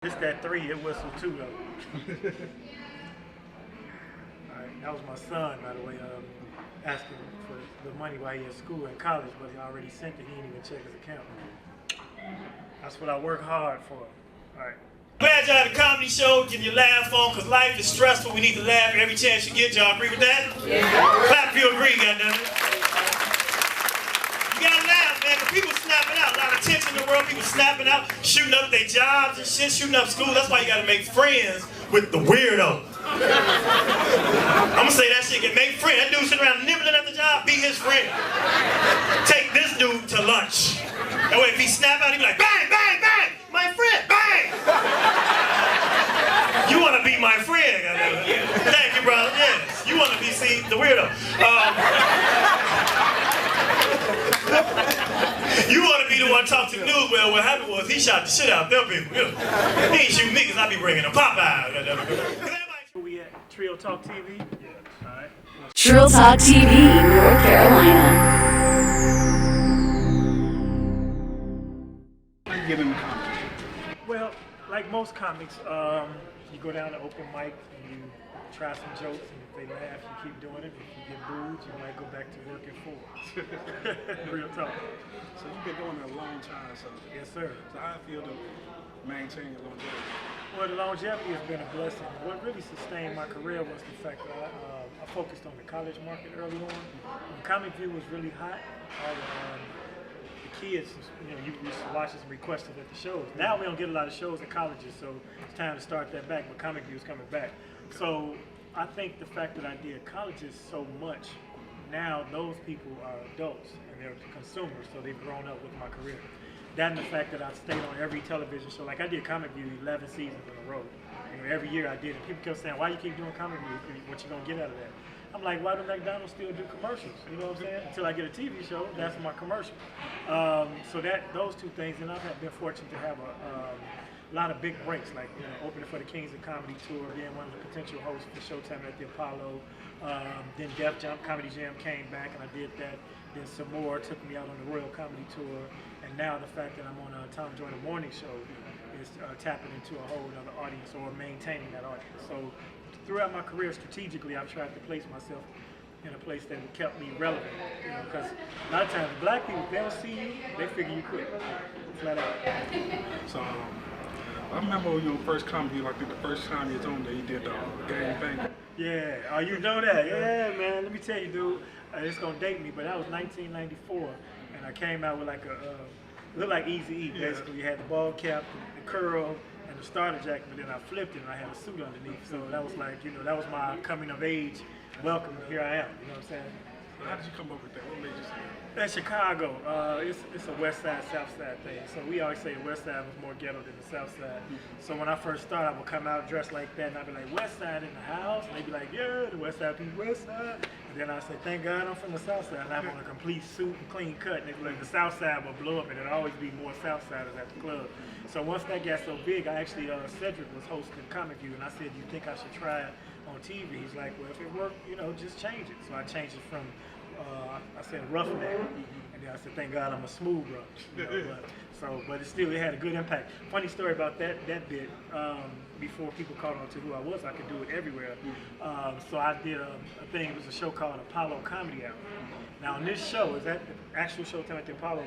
Just that 3, it whistled 2 though. Alright, that was my son, by the way, asking for the money while he at school and college, but he already sent it, he didn't even check his account. That's what I work hard for. Alright. Glad y'all had a comedy show, getting your laugh on, because life is stressful. We need to laugh every chance you get. Y'all agree with that? Yeah. Clap if you agree, goddammit. You gotta laugh, man, because people snapping out. A lot of tension in the world, people snapping out, shooting up their jobs and shit, shooting up school. That's why you gotta make friends with the weirdo. I'm gonna say that shit, make friends. That dude sitting around nibbling at the job, be his friend. Take this dude to lunch. That way if he snap out, he be like, bang, bang, bang, my friend, bang! You wanna be my friend, goddammit. Thank you, brother, yes. You wanna be, see, the weirdo. You want to be the one to talk to the news. Well, what happened was he shot the shit out of them people. You know? He ain't shooting me because I be bringing a Popeye. We at Trill Talk TV? Yeah. All right. Trill Talk TV, North Carolina. How you get into comedy? Well, like most comics, you go down to open mic and you try some jokes, and if they laugh, you keep doing it. If you get booed, you might go back to working for it. Real talk. So you've been doing it a long time, so Yes, sir. so how I feel to maintain your longevity? Well, the longevity has been a blessing. What really sustained my career was the fact that I focused on the college market early on. When Comic View was really hot, all the kids, you used to watch us and request it at the shows. Now we don't get a lot of shows at colleges, so it's time to start that back, but Comic View is coming back. So I think the fact that I did colleges so much, now those people are adults and they're consumers, so they've grown up with my career. That and the fact that I've stayed on every television show, like I did Comic View 11 seasons in a row. Every year I did it. People kept saying, why you keep doing Comic View? What you gonna get out of that? I'm like, why do McDonald's still do commercials? You know what I'm saying? Until I get a TV show, that's my commercial. So those two things, and I've been fortunate to have a lot of big breaks, like opening for the Kings of Comedy Tour, being one of the potential hosts for Showtime at the Apollo. Then Def Jam Comedy Jam came back and I did that. Then some more took me out on the Royal Comedy Tour. And now the fact that I'm on Tom Joyner Morning Show is tapping into a whole other audience or maintaining that audience. So throughout my career, strategically, I've tried to place myself in a place that kept me relevant. Because a lot of times black people, they don't see you, they figure you quit. Flat out. So I remember when you first comedy, like the first time you told me that you did the gang bang. Yeah, oh, you know that? Yeah, man. Let me tell you, dude. It's gonna date me, but that was 1994, and I came out with like looked like Eazy-E. Basically, you had the bald cap, the curl, and the starter jacket, but then I flipped it and I had a suit underneath. So that was like, that was my coming of age. Welcome, here I am. You know what I'm saying? So how did you come up with that? What made you say that? In Chicago, it's a West Side, South Side thing. So we always say the West Side was more ghetto than the South Side. So when I first started, I would come out dressed like that, and I'd be like, West Side in the house, and they'd be like, yeah, the West Side people, West Side. And then I'd say, thank God I'm from the South Side, and I'm on a complete suit and clean cut. And they'd be like, the South Side will blow up, and there'd always be more South Siders at the club. So once that got so big, I actually, Cedric was hosting Comic View, and I said, you think I should try it on TV? He's like, well, if it worked, just change it. So I changed it from, I said roughneck, and then I said, thank God I'm a smooth brother. But it had a good impact. Funny story about that bit, before people caught on to who I was, I could do it everywhere. So I did a thing, it was a show called Apollo Comedy Hour. Now on this show, is that the actual Showtime at the Apollo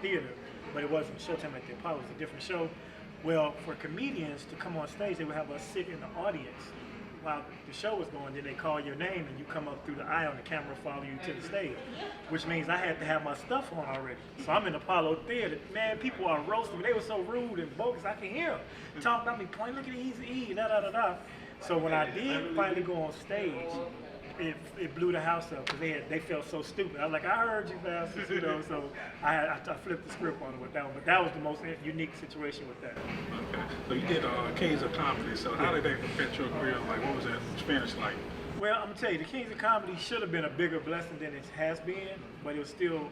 Theater, but it wasn't Showtime at the Apollo, it was a different show. Well, for comedians to come on stage, they would have us sit in the audience while the show was going. Then they call your name and you come up through the aisle and the camera follow you to the stage, which means I had to have my stuff on already. So I'm in Apollo Theater. Man, people are roasting me. They were so rude and bogus. I can hear them talking about me, point, look at Eazy-E, da-da-da-da. So when I did finally go on stage, it blew the house up because they felt so stupid. I was like, I heard you bastards, so I flipped the script on it with that one. But that was the most unique situation with that. Okay. So you did Kings of Comedy. So how did that affect your career? Like, what was that experience like? Well, I'm gonna tell you, the Kings of Comedy should have been a bigger blessing than it has been, but it was still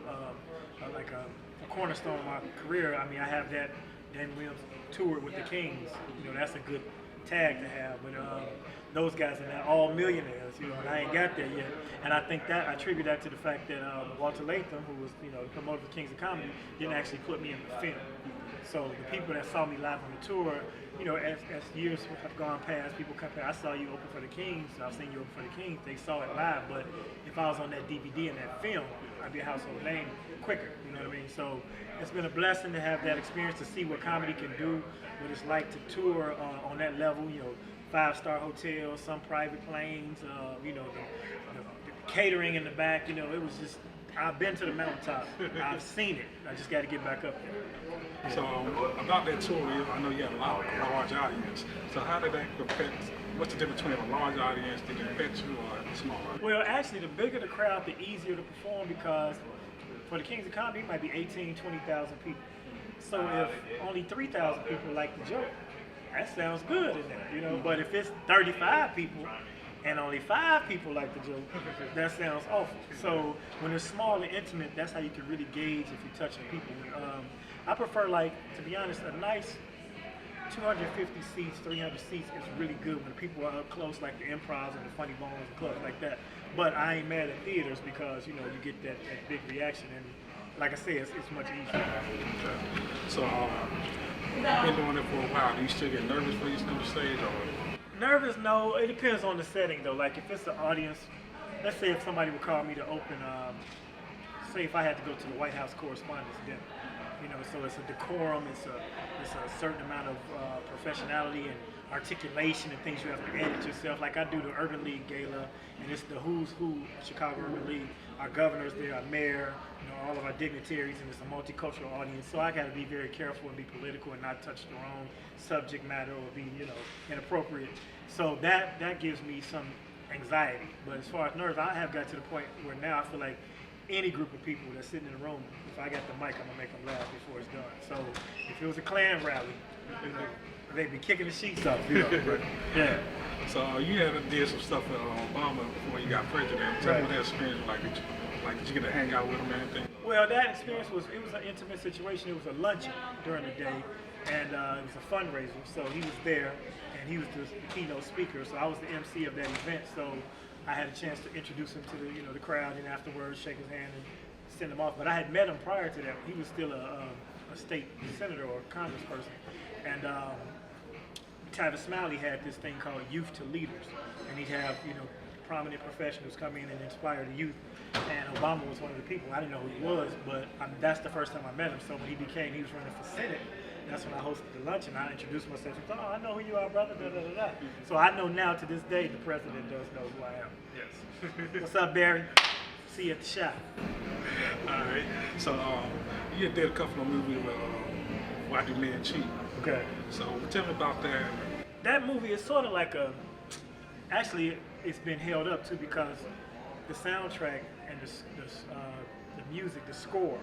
like a cornerstone of my career. I mean, I have that Damon Williams tour with the Kings. That's a good tag to have. But those guys are now all millionaires, and I ain't got there yet. And I think that I attribute that to the fact that Walter Latham, who was, the promoter of the Kings of Comedy, didn't actually put me in the film. So the people that saw me live on the tour, you know, as years have gone past, people come past, I saw you open for the Kings, I've seen you open for the Kings, they saw it live, but if I was on that DVD and that film, I'd be a household name quicker, you know what I mean? So it's been a blessing to have that experience, to see what comedy can do, what it's like to tour on that level, you know, 5-star hotels, some private planes, you know, the catering in the back, you know, it was just, I've been to the mountaintop. I've seen it. I just got to get back up there. So about that tour, I know you had a large audience. So how did that affect? What's the difference between a large audience that affects you or a small audience? Well, actually, the bigger the crowd, the easier to perform, because for the Kings of Comedy, it might be 18, 20,000 people. So if only 3,000 people like the joke, that sounds good in there, you know. But if it's 35 people and only 5 people like the joke, that sounds awful. So when it's small and intimate, that's how you can really gauge if you're touching people. I prefer, like, to be honest, a nice 250 seats, 300 seats is really good when people are up close, like the Improvs and the Funny Bones and clubs like that. But I ain't mad at theaters because, you know, you get that big reaction, and like I said, it's much easier. Okay. So you've been doing it for a while. Do you still get nervous when you do the stage? Or? Nervous? No. It depends on the setting, though. Like if it's an audience, let's say if somebody would call me to open, say if I had to go to the White House Correspondents' Dinner, you know, so it's a decorum, it's a certain amount of professionality and articulation and things you have to edit yourself. Like I do the Urban League Gala, and it's the who's who Chicago Urban League. Our governor's there, our mayor, you know, all of our dignitaries, and it's a multicultural audience. So I got to be very careful and be political and not touch the wrong subject matter or be, you know, inappropriate. So that gives me some anxiety. But as far as nerves, I have got to the point where now I feel like any group of people that's sitting in the room, if I got the mic, I'm gonna make them laugh before it's done. So if it was a Klan rally, you know, they'd be kicking the sheets off, you know. But, yeah. So you had did some stuff with Obama before you got president. Tell me what that experience was like. Did you get to hang out with him and anything? Well, that experience was an intimate situation. It was a luncheon during the day, and it was a fundraiser. So he was there, and he was the keynote speaker. So I was the MC of that event. So I had a chance to introduce him to the crowd, and afterwards shake his hand and send him off. But I had met him prior to that. He was still a state senator or congressperson, and Travis Smiley had this thing called Youth to Leaders, and he'd have prominent professionals come in and inspire the youth. And Obama was one of the people. I didn't know who he was, but that's the first time I met him. So when he was running for Senate, that's when I hosted the luncheon. I introduced myself. He said, "Oh, I know who you are, brother." Da, da, da, da. So I know now to this day the president does know who I am. Yes. What's up, Barry? See you at the shop. All right. So you did a couple of movies with Why Do Men Cheat? Okay. So tell me about that. That movie is sort of like actually it's been held up too because the soundtrack and the music, the score,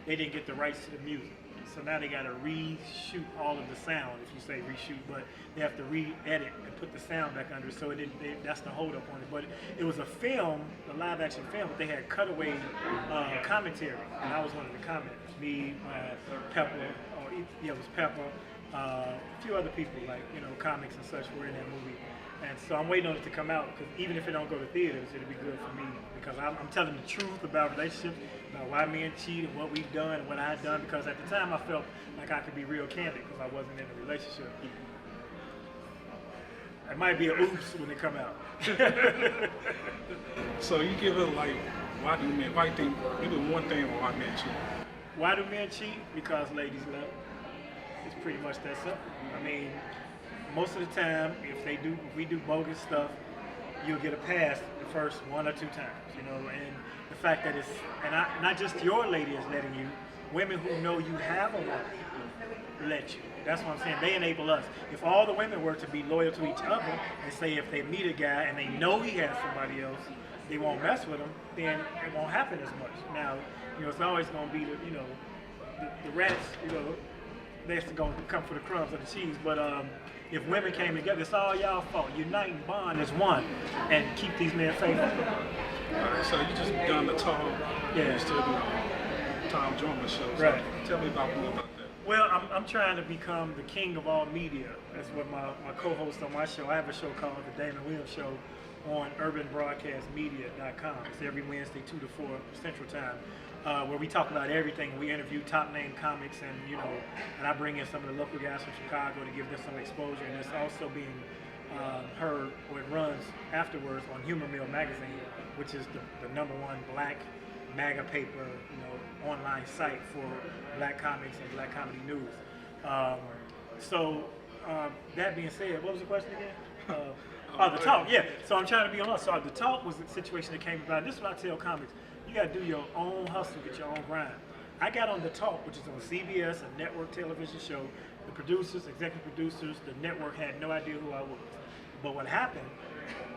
they didn't get the rights to the music. So now they got to reshoot all of the sound, if you say reshoot, but they have to re-edit and put the sound back under. So that's the hold up on it. But it was a film, a live action film, but they had cutaway commentary, and I was one of the commenters. Me, Pepper, it was Pepper, a few other people like comics and such were in that movie. And so I'm waiting on it to come out because even if it don't go to theaters, it'll be good for me because I'm telling the truth about relationships, about why men cheat and what we've done and what I've done. Because at the time I felt like I could be real candid because I wasn't in a relationship. It might be a oops when it come out. So you give it like, why do you do one thing on why men cheat? Why do men cheat? Because ladies love. It's pretty much that simple. I mean, most of the time, if we do bogus stuff, you'll get a pass the first 1 or 2 times, and the fact that it's, and not just your lady is letting you, women who know you have a woman let you. That's what I'm saying. They enable us. If all the women were to be loyal to each other and say if they meet a guy and they know he has somebody else, they won't mess with him, then it won't happen as much. Now, it's always going to be the rats, they're going to come for the crumbs of the cheese, but if women came together, it's all y'all fault. Unite and bond as one and keep these men faithful. All right, so you just done the Tom, you still doing Tom Jones show. So right. Tell me more about that. Well, I'm trying to become the king of all media. That's what my co-host on my show. I have a show called the Damon Williams Show on urbanbroadcastmedia.com. It's every Wednesday 2 to 4 Central Time. where we talk about everything. We interview top name comics, and and I bring in some of the local guys from Chicago to give them some exposure. And it's also being heard, or it runs afterwards on Humor Mill magazine, which is the #1 black MAGA paper, online site for black comics and black comedy news. That being said, what was the question again? The talk, yeah. So I'm trying to be on. So the talk was the situation that came about. This is what I tell comics. You got to do your own hustle, get your own grind. I got on the talk, which is on CBS, a network television show. The producers, executive producers, the network had no idea who I was. But what happened,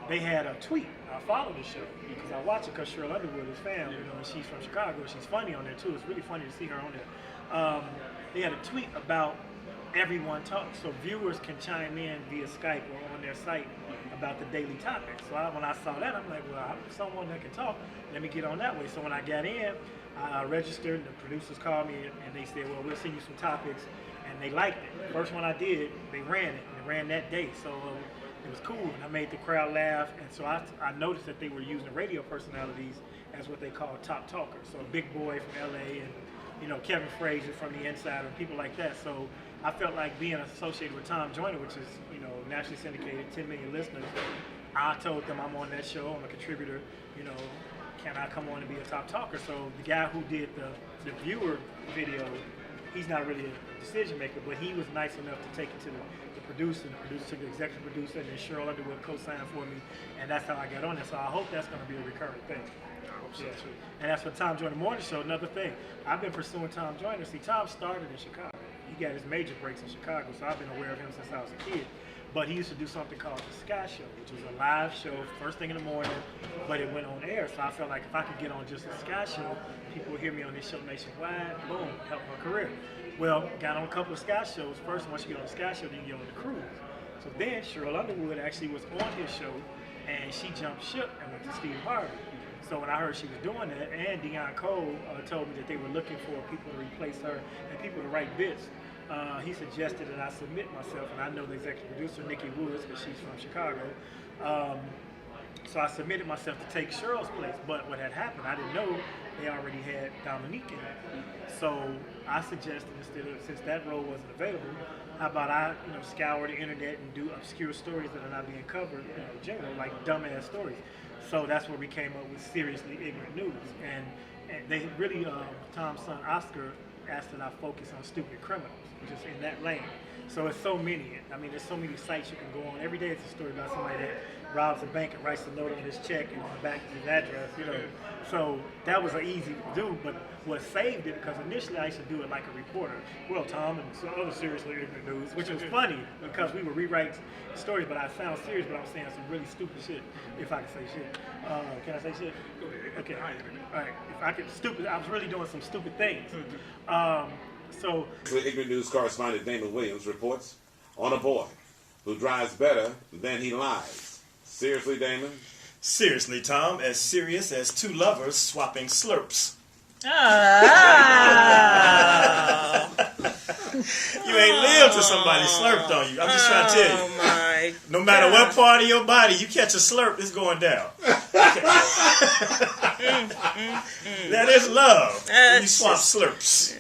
they had a tweet. I follow the show because I watch it because Cheryl Underwood is fan, and she's from Chicago. She's funny on there too. It's really funny to see her on there. They had a tweet about everyone talks, so viewers can chime in via Skype or on their site about the daily topics. So when I saw that, I'm like, well, I'm someone that can talk. Let me get on that way. So when I got in, I registered, and the producers called me, and they said, well, we'll send you some topics, and they liked it. First one I did, they ran it, and they ran that day. So it was cool, and I made the crowd laugh, and so I noticed that they were using radio personalities as what they call top talkers. So Big Boy from LA, and Kevin Frazier from The Inside, and people like that. So I felt like being associated with Tom Joyner, which is nationally syndicated, 10 million listeners. I told them I'm on that show, I'm a contributor. Can I come on and be a top talker? So the guy who did the viewer video, he's not really a decision maker, but he was nice enough to take it to the producer. The producer took the executive producer, and then Cheryl Underwood co-signed for me, and that's how I got on it. So I hope that's going to be a recurring thing. Yeah. And that's for Tom Joyner Morning Show. Another thing, I've been pursuing Tom Joyner. See, Tom started in Chicago. He got his major breaks in Chicago, so I've been aware of him since I was a kid. But he used to do something called the Sky Show, which was a live show, first thing in the morning, but it went on air. So I felt like if I could get on just the Sky Show, people would hear me on this show nationwide, boom, help my career. Well, got on a couple of Sky shows. First, once you get on the Sky Show, then you get on the cruise. So then Cheryl Underwood actually was on his show, and she jumped ship and went to Steve Harvey. So when I heard she was doing that, and Deion Cole told me that they were looking for people to replace her and people to write bits, he suggested that I submit myself, and I know the executive producer, Nikki Woods, because she's from Chicago. So I submitted myself to take Cheryl's place, but what had happened, I didn't know they already had Dominique in it. So I suggested, instead of, since that role wasn't available, how about I, scour the internet and do obscure stories that are not being covered, in general, like dumbass stories. So that's where we came up with Seriously Ignorant News. And they really, Tom's son Oscar asked that I focus on stupid criminals, just in that lane. So it's so many. I mean, there's so many sites you can go on. Every day it's a story about somebody that robs a bank and writes a note on his check and on the back of his address, So that was easy to do, but what saved it, because initially I used to do it like a reporter. Well, Tom, and some other Seriously Ignorant News, which was funny because we would rewrite stories, but I sound serious, but I'm saying some really stupid shit, if I can say shit. Can I say shit? Okay. All right. If I could, I was really doing some stupid things. So, Ignorant News correspondent Damon Williams reports on a boy who drives better than he lies. Seriously, Damon? Seriously, Tom, as serious as two lovers swapping slurps. You ain't lived till somebody slurped on you. I'm just trying to tell you. My no matter what part of your body you catch a slurp, it's going down. That is love. When you swap slurps.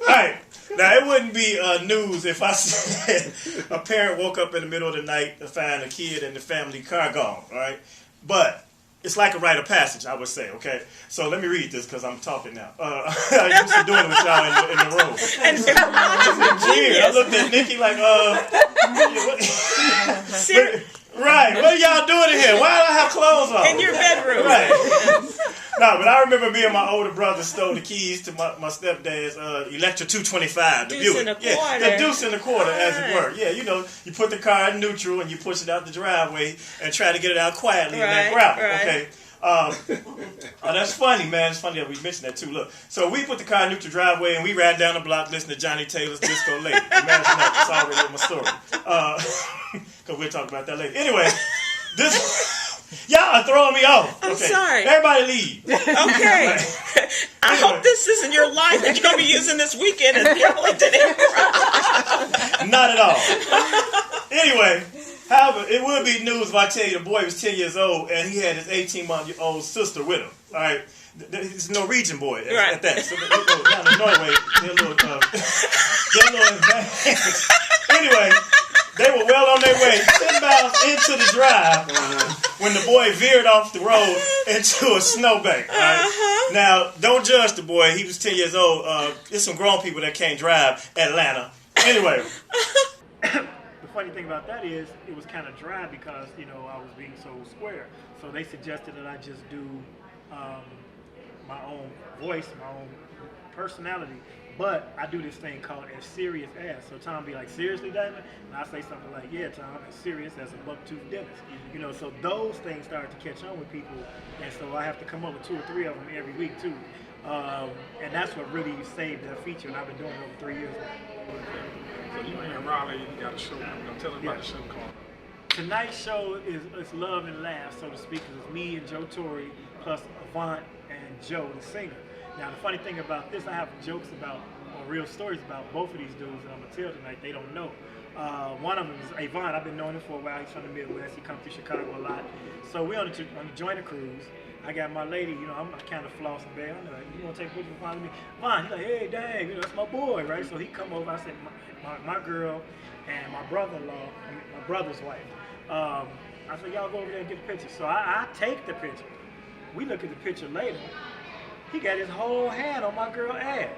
All right. Now, it wouldn't be news if I said a parent woke up in the middle of the night to find a kid in the family car gone, all right? But it's like a rite of passage, I would say, okay? So let me read this because I'm talking now. I used to doing it with y'all in the room. And I looked at Nikki like, right, what are y'all doing in here? Why do I have clothes on? In your bedroom. Right. No, but I remember me and my older brother stole the keys to my stepdad's Electra 225, the Deuce Buick. and a Yeah, quarter. the deuce and a quarter, as it were. Yeah, you put the car in neutral and you push it out the driveway and try to get it out quietly in that gravel. Right. Okay. Oh, that's funny, man. It's funny that we mentioned that too. Look, so we put the car in neutral driveway and we ran down the block listening to Johnny Taylor's Disco Lady. Imagine that. It's already in my story. Because we'll talk about that later. Anyway, this. Y'all are throwing me off. I'm sorry. Everybody leave. Okay. I hope this isn't your line that you're going to be using this weekend as Burlington. Not at all. Anyway, however, it would be news if I tell you the boy was 10 years old and he had his 18-month-old sister with him. All right. He's a Norwegian boy Right. at that. So down in Norway, they're a little advanced. Anyway, they were well on their way 10 miles into the drive when the boy veered off the road into a snowbank. Right? Now, don't judge the boy. He was 10 years old. There's some grown people that can't drive Atlanta. Anyway. The funny thing about that is it was kind of dry because, you know, I was being so square. So they suggested that I just do my own voice, my own personality. But I do this thing called as serious as. So Tom be like, seriously, Damon? And I say something like, yeah, Tom, as serious as a buck-toothed dentist. You know, so those things started to catch on with people. And so I have to come up with 2 or 3 of them every week, too. And that's what really saved that feature. And I've been doing it over 3 years now. So you in Raleigh, you got a show. Tell us about the show called. Tonight's show is love and laugh, so to speak. It's me and Joe Torry plus Avant and Joe, the singer. Now, the funny thing about this, I have jokes about, or real stories about both of these dudes that I'm going to tell tonight. They don't know. One of them is Avant. I've been knowing him for a while. He's from the Midwest. He comes through Chicago a lot. So we're on the joiner cruise. I got my lady, you know, I'm kind of flossing there. I'm like, you want to take a picture of me? Vaughn, he's like, hey, dang, you know, that's my boy, right? So he come over. I said, my girl and my brother-in-law, my brother's wife. I said, y'all go over there and get a picture. So I take the picture. We look at the picture later. He got his whole hand on my girl's ass.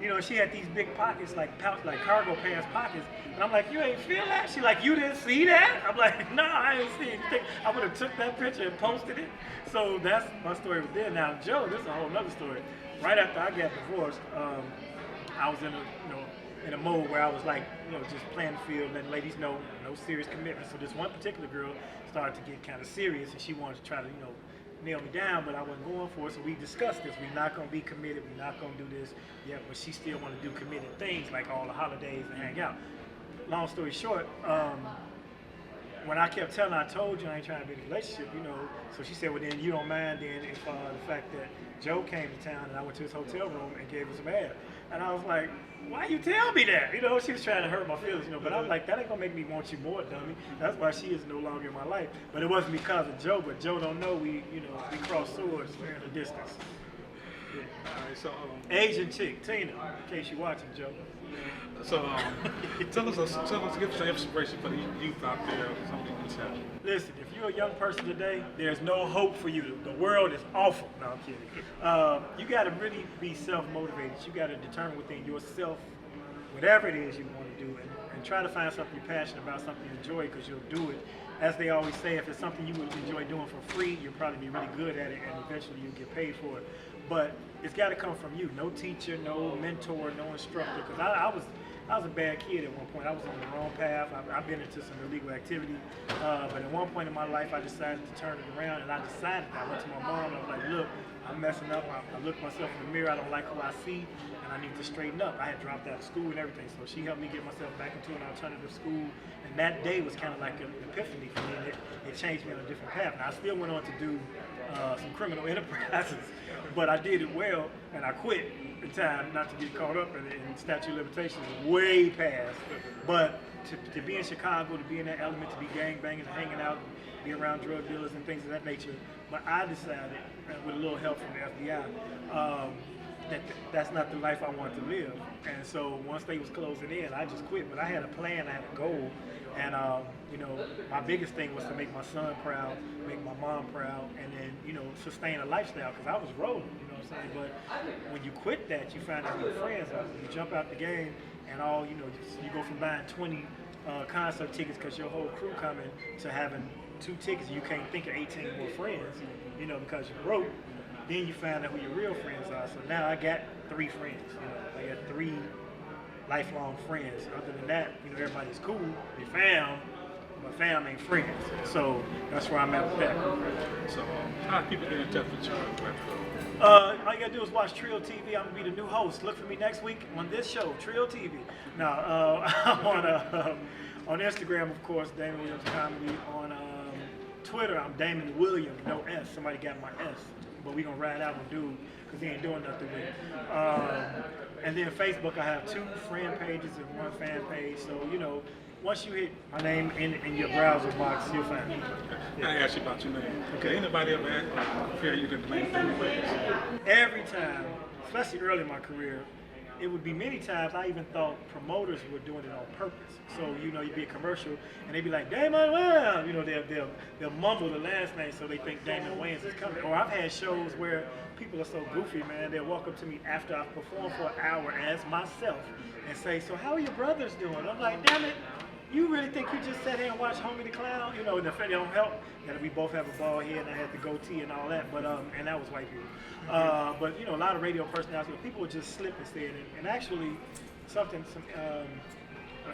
You know, she had these big pockets, like cargo pants pockets. And I'm like, you ain't feel that? She like, you didn't see that? I'm like, no, I didn't see it. I would have took that picture and posted it. So that's my story with them. Now, Joe, this is a whole other story. Right after I got divorced, I was in a mode where I was like, you know, just playing the field, letting ladies know, no serious commitment. So this one particular girl started to get kind of serious, and she wanted to try to, you know, nail me down, but I wasn't going for it. So we discussed this. We're not going to be committed. We're not going to do this. Yeah, but she still want to do committed things like all the holidays and hang out. Long story short, when I kept telling her, I told you I ain't trying to be in a relationship, you know. So she said, well, then you don't mind then if the fact that Joe came to town and I went to his hotel room and gave her some ass. And I was like, why you tell me that? You know, she was trying to hurt my feelings, you know. But I'm like, that ain't gonna make me want you more, dummy. That's why she is no longer in my life. But it wasn't because of Joe. But Joe don't know we crossed swords in the distance. Yeah. All right, so Asian chick, Tina. In case you're watching, Joe. So tell us, give us some inspiration for the youth out there. Something that's happening. Listen, if you're a young person today, there's no hope for you. The world is awful. No, I'm kidding. You got to really be self-motivated. You got to determine within yourself whatever it is you want to do, and try to find something you're passionate about, something you enjoy, because you'll do it. As they always say, if it's something you would enjoy doing for free, you'll probably be really good at it, and eventually you'll get paid for it. But it's got to come from you. No teacher, no mentor, no instructor. Because I was a bad kid at one point. I was on the wrong path. I've been into some illegal activity. But at one point in my life, I decided to turn it around, and I decided that. I went to my mom, and I was like, look, I'm messing up. I look myself in the mirror. I don't like who I see, and I need to straighten up. I had dropped out of school and everything, so she helped me get myself back into an alternative school. And that day was kind of like an epiphany for me. It changed me on a different path. Now, I still went on to do some criminal enterprises, but I did it well, and I quit in time not to get caught up in statute of limitations way past. But to be in Chicago, to be in that element, to be gang banging, hanging out, be around drug dealers and things of that nature. But I decided, with a little help from the FBI, that's not the life I want to live. And so once they was closing in, I just quit. But I had a plan, I had a goal, and my biggest thing was to make my son proud, make my mom proud, and then sustain a lifestyle, because I was rolling. You know what I'm saying? But when you quit that, you find out who your friends are. You jump out the game, and you go from buying 20 concert tickets because your whole crew coming to having 2 tickets. You can't think of 18 more friends, because you're broke. Then you find out who your real friends are. So now I got 3 friends. I got 3 lifelong friends. Other than that, everybody's cool. They fam, but fam ain't friends. So that's where I'm at with that. So how do people get in touch with you? All you gotta do is watch Trill TV. I'm gonna be the new host. Look for me next week on this show, Trill TV. Now, I'm on Instagram, of course, Damon Williams Comedy. On Twitter, I'm Damon Williams, no S. Somebody got my S. But we gonna ride out on dude, because he ain't doing nothing with it. And then Facebook, I have 2 friend pages and 1 fan page. So, once you hit my name in your browser box, you'll find me. I asked you about your name. Okay. Anybody ever compare you to the name Damon Wayans? Every time, especially early in my career, it would be many times I even thought promoters were doing it on purpose. So, you know, you'd be a commercial and they'd be like, Damon Wayans, you know, they'll mumble the last name so they think Damon Wayans is coming. Or I've had shows where people are so goofy, man, they'll walk up to me after I've performed for an hour as myself and say, so how are your brothers doing? I'm like, damn it, you really think you just sat here and watched Homie the Clown? You know, and if it don't help, that we both have a bald head and I had the goatee and all that, but and that was white people. But you know, a lot of radio personalities, people would just slip and say it. And actually, a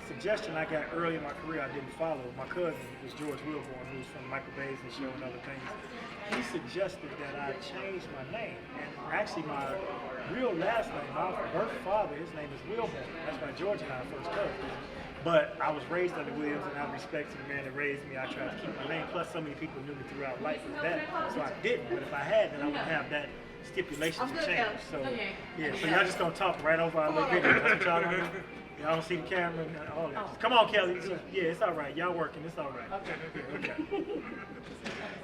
suggestion I got early in my career I didn't follow. My cousin was George Wilborn, who's from Michael Basin's show and other things. He suggested that I change my name. And actually, my real last name, my birth father, his name is Wilborn. That's why George and I are first cousins. But I was raised under Williams, and out of respect to the man that raised me, I tried to keep my name. Plus, so many people knew me throughout life as that, so I didn't. But if I had, then I wouldn't have that stipulation to change. So, yeah, so y'all just gonna talk right over our little video. That's what y'all gonna do? Y'all don't see the camera and all that. Just, come on, Kelly. Yeah, it's all right. Y'all working. It's all right. Okay.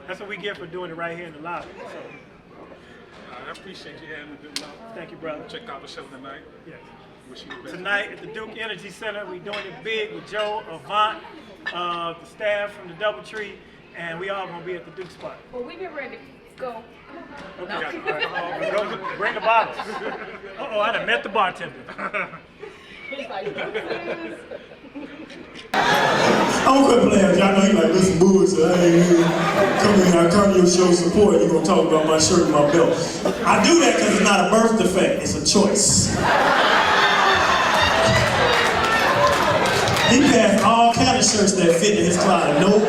That's what we get for doing it right here in the lobby. So, I appreciate you having me. Good luck. thank you, brother. Check out the show tonight. Yes. Wish you the best. Tonight at the Duke Energy Center, we're doing it big with Joe, Avant, the staff from the Doubletree, and we all gonna be at the Duke spot. Well, we get ready to go. Okay, all right. Go, bring the bottles. Uh-oh, I done met the bartender. He's like, I'm gonna quit playing. Y'all know you like listen bullshit. I ain't here. I come to your show support. You gonna talk about my shirt and my belt. I do that because it's not a birth defect. It's a choice. He passed all kind of shirts that fit in his closet. Nope.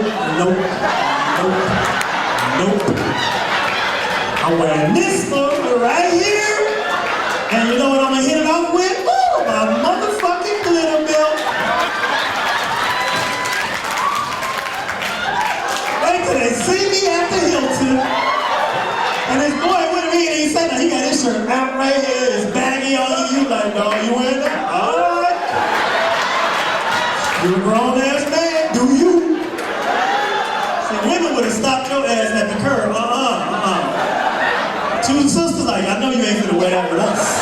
I'm wearing this one right here. And you know what I'm gonna hit it off with? Ooh, my motherfucking glitter belt. Wait till they see me at the Hilton. And this boy with me, and he said that he got his shirt out right here, it's baggy on you. You like, no, you wearing that? Alright. You a grown ass man, do you? See, women would have stopped your ass at the curb. Two sisters like, I know you ain't finna wear that with us.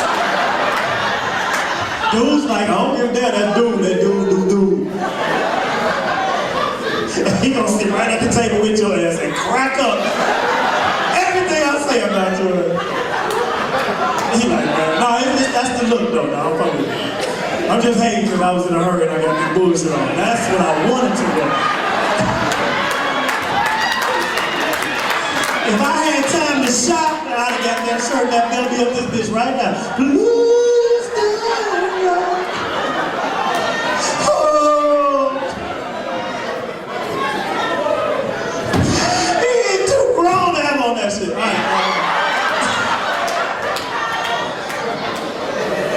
Dude's like, I don't give a damn, that dude. He gonna sit right at the table with your ass and crack up everything I say about your ass. He like, man, no, that's the look though, no, I'm probably, I'm just hating because I was in a hurry and I got this bullshit on. That's what I wanted to wear. If I had time to shop, I'd have got that shirt that belt me up this bitch right now. Please stand. Oh. He ain't too grown to have on that shit.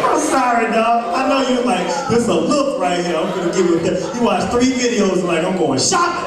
I'm sorry, dog. I know you like, this a look right here. I'm gonna give you that. You watch 3 videos and like, I'm going shopping.